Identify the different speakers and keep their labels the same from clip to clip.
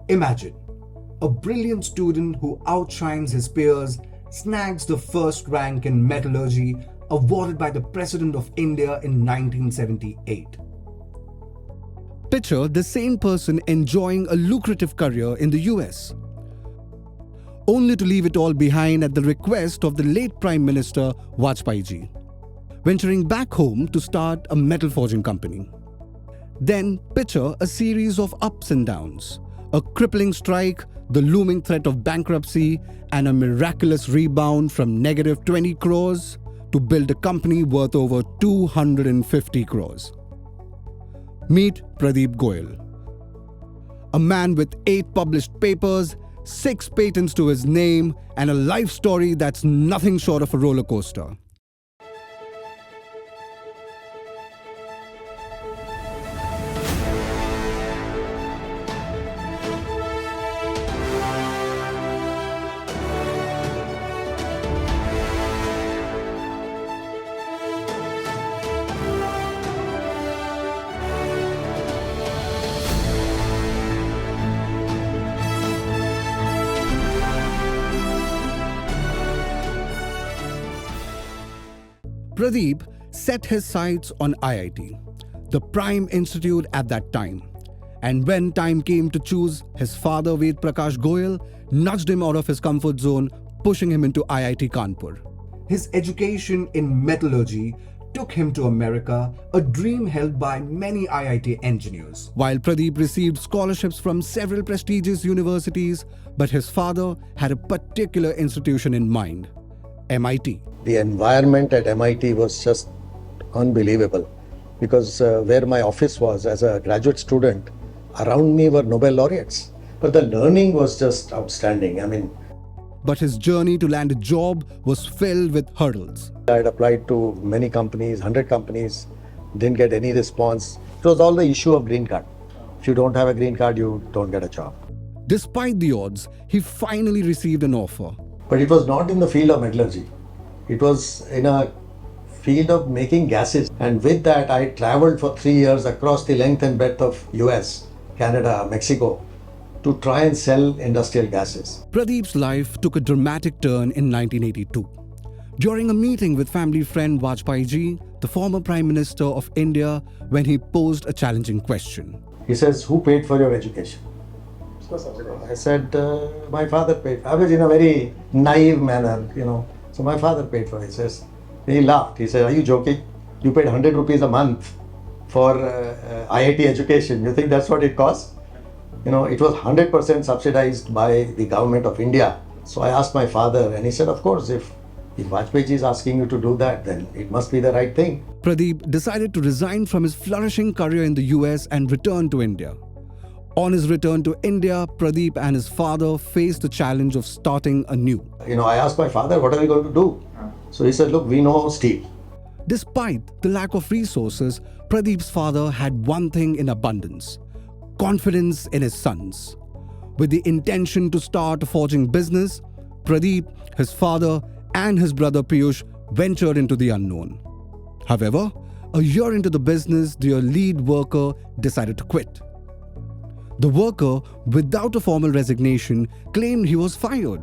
Speaker 1: Imagine a brilliant student who outshines his peers, snags the first rank in metallurgy awarded by the President of India in 1978. Picture the same person enjoying a lucrative career in the US, only to leave it all behind at the request of the late Prime Minister Vajpayee ji, venturing back home to start a metal forging company. Then picture a series of ups and downs, a crippling strike, the looming threat of bankruptcy, and a miraculous rebound from negative 20 crores to build a company worth over 250 crores. Meet Pradeep Goyal, a man with 8 published papers, 6 patents to his name, and a life story that's nothing short of a roller coaster. Pradeep set his sights on IIT, the prime institute at that time. And when time came to choose, his father Ved Prakash Goyal nudged him out of his comfort zone, pushing him into IIT Kanpur. His education in metallurgy took him to America, a dream held by many IIT engineers. While Pradeep received scholarships from several prestigious universities, but his father had a particular institution in mind, MIT.
Speaker 2: The environment at MIT was just unbelievable because where my office was as a graduate student, around me were Nobel laureates. But the learning was just outstanding.
Speaker 1: But his journey to land a job was filled with hurdles.
Speaker 2: I had applied to many companies, 100 companies, didn't get any response. It was all the issue of green card. If you don't have a green card, you don't get a job.
Speaker 1: Despite the odds, he finally received an offer.
Speaker 2: But it was not in the field of metallurgy. It was in a field of making gases. And with that, I traveled for 3 years across the length and breadth of US, Canada, Mexico, to try and sell industrial gases.
Speaker 1: Pradeep's life took a dramatic turn in 1982. During a meeting with family friend Vajpayee ji, the former Prime Minister of India, when he posed a challenging question.
Speaker 2: He says, "Who paid for your education?" I said, my father paid. I was in a very naive manner, So my father paid for it. He laughed. He said, "Are you joking? You paid 100 rupees a month for IIT education. You think that's what it costs?" It was 100% subsidized by the government of India. So I asked my father and he said, "Of course, if Vajpayee ji is asking you to do that, then it must be the right thing."
Speaker 1: Pradeep decided to resign from his flourishing career in the US and return to India. On his return to India, Pradeep and his father faced the challenge of starting anew.
Speaker 2: I asked my father, "What are we going to do?" So he said, "Look, we know steel."
Speaker 1: Despite the lack of resources, Pradeep's father had one thing in abundance: confidence in his sons. With the intention to start a forging business, Pradeep, his father, and his brother Piyush ventured into the unknown. However, a year into the business, their lead worker decided to quit. The worker, without a formal resignation, claimed he was fired,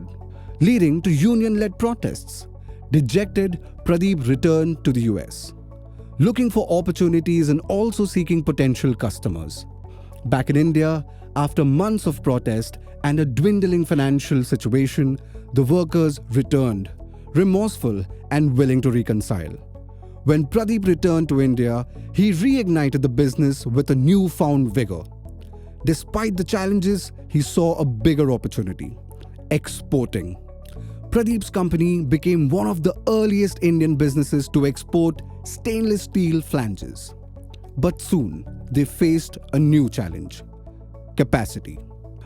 Speaker 1: leading to union-led protests. Dejected, Pradeep returned to the US, looking for opportunities and also seeking potential customers. Back in India, after months of protest and a dwindling financial situation, the workers returned, remorseful and willing to reconcile. When Pradeep returned to India, he reignited the business with a newfound vigor. Despite the challenges, he saw a bigger opportunity: exporting. Pradeep's company became one of the earliest Indian businesses to export stainless steel flanges. But soon, they faced a new challenge: capacity.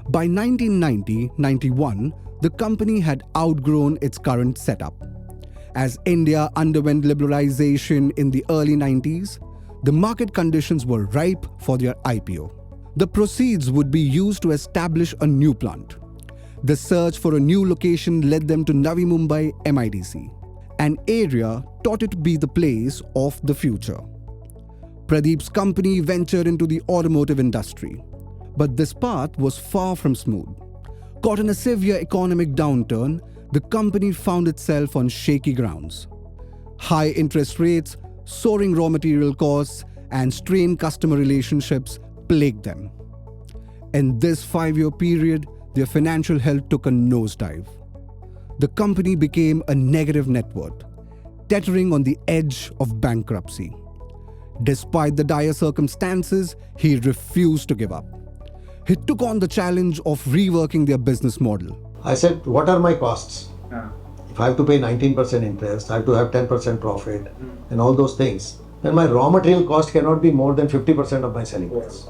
Speaker 1: By 1990-91, the company had outgrown its current setup. As India underwent liberalization in the early 90s, the market conditions were ripe for their IPO. The proceeds would be used to establish a new plant. The search for a new location led them to Navi Mumbai MIDC, an area touted to be the place of the future. Pradeep's company ventured into the automotive industry. But this path was far from smooth. Caught in a severe economic downturn, the company found itself on shaky grounds. High interest rates, soaring raw material costs, and strained customer relationships plagued them. In this 5-year period, their financial health took a nosedive. The company became a negative net worth, teetering on the edge of bankruptcy. Despite the dire circumstances, he refused to give up. He took on the challenge of reworking their business model.
Speaker 2: I said, what are my costs? If I have to pay 19% interest, I have to have 10% profit and all those things. Then my raw material cost cannot be more than 50% of my selling price.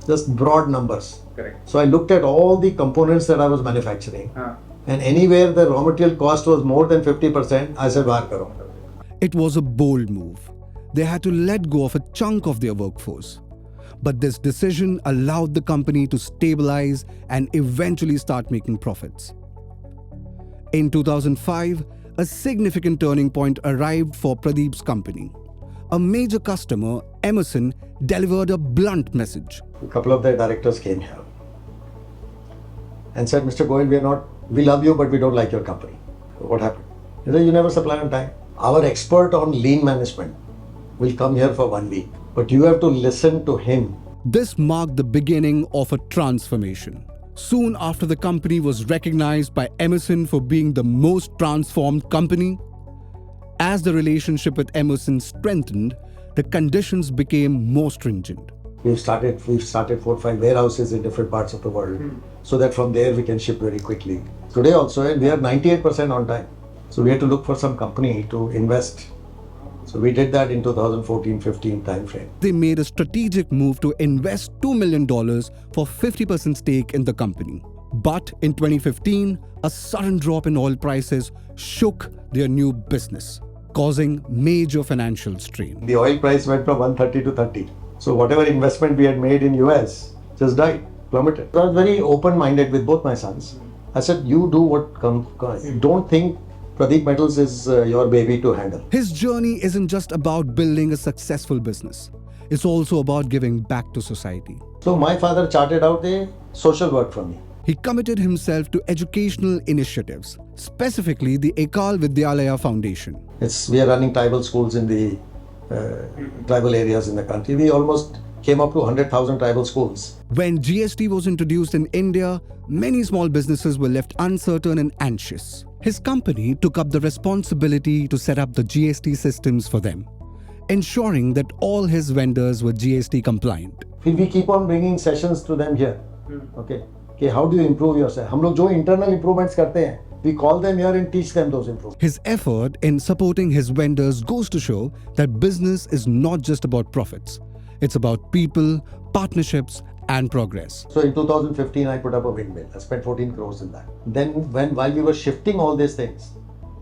Speaker 2: Just broad numbers.
Speaker 3: Correct.
Speaker 2: So I looked at all the components that I was manufacturing. And anywhere the raw material cost was more than 50%, I said, "Baar karo."
Speaker 1: It was a bold move. They had to let go of a chunk of their workforce. But this decision allowed the company to stabilize and eventually start making profits. In 2005, a significant turning point arrived for Pradeep's company. A major customer, Emerson, delivered a blunt message.
Speaker 2: A couple of their directors came here and said, "Mr. Goyal, we love you, but we don't like your company." What happened? He said, "You never supply on time. Our expert on lean management will come here for 1 week, but you have to listen to him."
Speaker 1: This marked the beginning of a transformation. Soon after, the company was recognized by Emerson for being the most transformed company. As the relationship with Emerson strengthened, the conditions became more stringent.
Speaker 2: We've started 4 or 5 warehouses in different parts of the world, so that from there we can ship very quickly. Today also, we are 98% on time. So we had to look for some company to invest. So we did that in 2014-15 timeframe.
Speaker 1: They made a strategic move to invest $2 million for 50% stake in the company. But in 2015, a sudden drop in oil prices shook their new business, causing major financial strain.
Speaker 2: The oil price went from 130 to 30. So whatever investment we had made in US just died, plummeted. So I was very open-minded with both my sons. I said, "You do what comes. Don't think Pradeep Metals is your baby to handle."
Speaker 1: His journey isn't just about building a successful business. It's also about giving back to society.
Speaker 2: So my father charted out a social work for me.
Speaker 1: He committed himself to educational initiatives, specifically the Ekal Vidyalaya Foundation.
Speaker 2: We are running tribal schools in the tribal areas in the country. We almost came up to 100,000 tribal schools.
Speaker 1: When GST was introduced in India, many small businesses were left uncertain and anxious. His company took up the responsibility to set up the GST systems for them, ensuring that all his vendors were GST compliant.
Speaker 2: We keep on bringing sessions to them here. Okay, how do you improve yourself? हम लोग जो internal improvements करते हैं, we call them here and teach them those improvements.
Speaker 1: His effort in supporting his vendors goes to show that business is not just about profits. It's about people, partnerships, and progress.
Speaker 2: So in 2015, I put up a windmill. I spent 14 crores in that. Then while we were shifting all these things,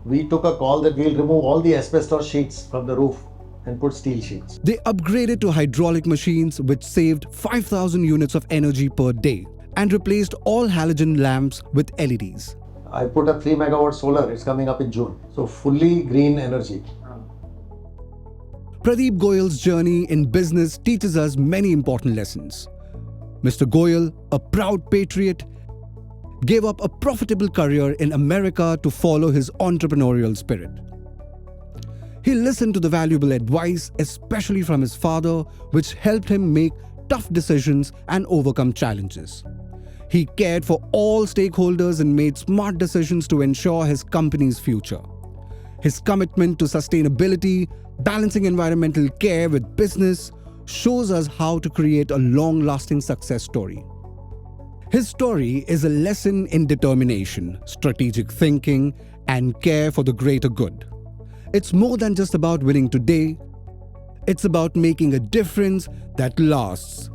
Speaker 2: we took a call that we'll remove all the asbestos sheets from the roof and put steel sheets.
Speaker 1: They upgraded to hydraulic machines which saved 5,000 units of energy per day and replaced all halogen lamps with LEDs.
Speaker 2: I put a 3 megawatt solar. It's coming up in June. So fully green energy.
Speaker 1: Pradeep Goyal's journey in business teaches us many important lessons. Mr. Goyal, a proud patriot, gave up a profitable career in America to follow his entrepreneurial spirit. He listened to the valuable advice, especially from his father, which helped him make tough decisions and overcome challenges. He cared for all stakeholders and made smart decisions to ensure his company's future. His commitment to sustainability, balancing environmental care with business, shows us how to create a long-lasting success story. His story is a lesson in determination, strategic thinking, and care for the greater good. It's more than just about winning today. It's about making a difference that lasts.